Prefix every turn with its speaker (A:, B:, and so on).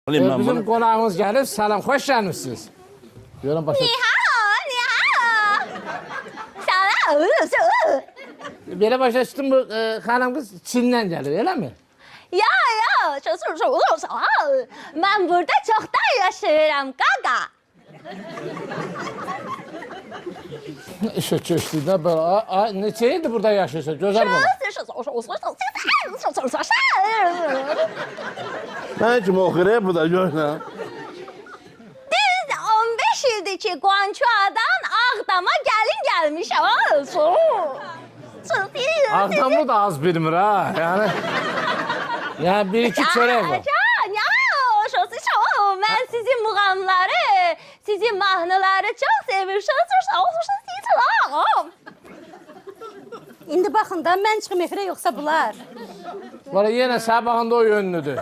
A: Bizim qonağımız gəlib, salam, xoş gəlmişsiniz. Görün başa.
B: Ni hao. Salam.
A: Belə başa düşdüm, bu xanım qız Çindən gəlir, elə mi?
B: Ya, mən burada çoxdan yaşayıram, qaqa.
A: İşə keçdi də belə. Neçə ildir burada yaşayırsan? Gözəl bana.
C: Ben kim oxuyur bu da görürəm.
B: Düz 15 ildir ki, Qonçuadan Ağdama gəlin gəlmişəm.
A: Ağdamı da az bilmir ha. Yəni bir iki çörək var.
B: Mən sizin muğamları, sizin mahnıları çox sevirəm.
D: İndi baxın da mən çıxım efirə yoxsa bunlar.
A: Valla yenə sabahında o yönlüdür.